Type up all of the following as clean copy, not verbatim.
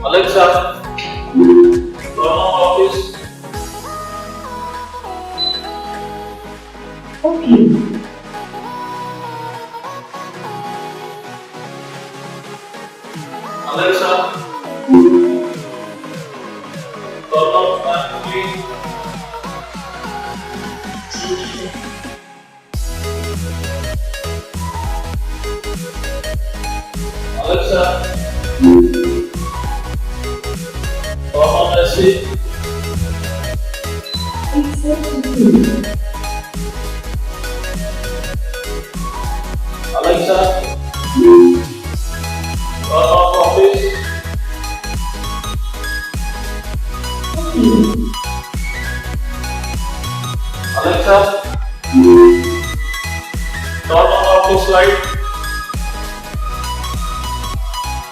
Alexa, turn on office. Okay. Alexa, turn off my screen. Alexa, turn on AC. Accepted. Alexa, turn off office. Okay. Alexa, turn on office light.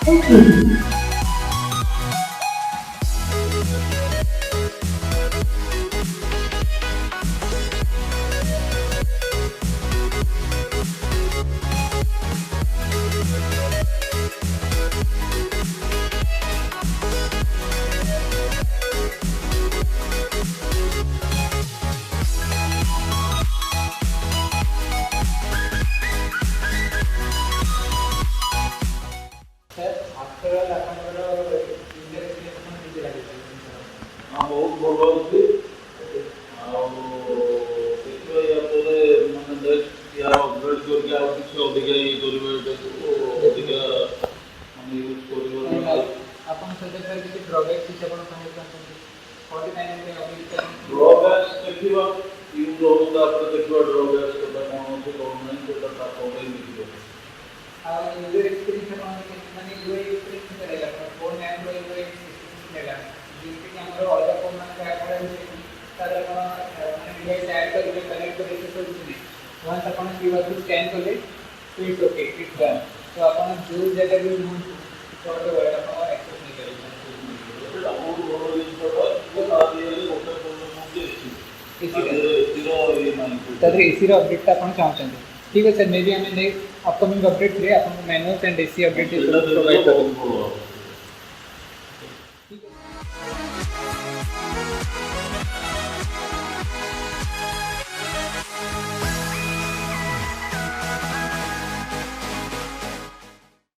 Okay. after all ଆପଣଙ୍କର user experience କେମିତି ଲାଗିଛି? ବହୁତ ଭଲ ଅଛି ଆଉ ଦେଖିବା ୟା ପରେ ମାନେ ନେକ୍ସଟ ୟା ଅପଗ୍ରେଡ୍ କରିକି ଆଉ କିଛି ଅଧିକା ଇଏ କରିବା ଏଟାକୁ ଅଧିକା ମାନେ ୟୁଜ୍ କରିବା ଆପଣ ସହିତ କିଛି ଡ୍ରବ୍ୟାକ୍ସ କିଛି ଆପଣ କହିବାକୁ ଚାହୁଁଛନ୍ତି? ଡ୍ରବ୍ୟାକ୍ସ ଦେଖିବା ୟୁଜ୍ ହଉ ତାପରେ ଦେଖିବା ଡ୍ରବ୍ୟାକ୍ସ ସେଟା କ'ଣ ଅଛି କ'ଣ ନାହିଁ ସେଟା ତା ପରେ ଦେଖିବା। ଆଉ ୟୁଜର ଏକ୍ସପିରିଏନ୍ସ ଆପଣ ମାନେ ୟୁଆଇ ଏକ୍ସପିରିଏନ୍ସ ରହିଲା ଫୋନ୍ ଆପ୍ର ୟୁଆଇ ଏକ୍ସପିରିଏନ୍ସ ରହିଲା ଯେମିତିକି ଆମର ଅଲଗା ଫୋନ୍ ମାନଙ୍କ ଆପ୍ରେ ହେଉଛି ତାର ଆପଣ ମାନେ ଡିଭାଇସ୍ ଆଡ୍ କରିବେ କନେକ୍ଟ କରିବେ ସେସବୁ କିଛି ନାହିଁ ୱାନ୍ସ ଆପଣ କ୍ୟୁଆର୍କୁ ସ୍କାନ୍ କଲେ ତ ଇଟ୍ସ ଓକେ ଇଟ୍ସ ଡନ୍ ତ ଆପଣ ଯେଉଁ ଜାଗାରେ ବି ରୁହନ୍ତୁ ଆପଣଙ୍କର ଆକ୍ସେସ୍ ନେଇପାରିବେ। ସେଟା ବହୁତ ଭଲ ଜିନିଷଟା ତା ଦିହରେ ଗୋଟେ ପ୍ରୋବ୍ଲେମ୍ ହେଉଛି ତାଦେହରେ ଏସିର ଅପଡେଟ୍ଟା ଆପଣ ଚାହୁଁଛନ୍ତି ଠିକ୍ ଅଛି ସାର୍ ମେ ବି ଆମେ ନେକ୍ସଟ ଅପକମିଂ ଅପଡେଟ୍ରେ ଆପଣଙ୍କୁ ମ୍ୟାନୁଆଲ୍ସ ଆଣ୍ଡ ଏସି ଅପଡେଟ୍ ପ୍ରୋଭାଇଡ଼ କରିବୁ।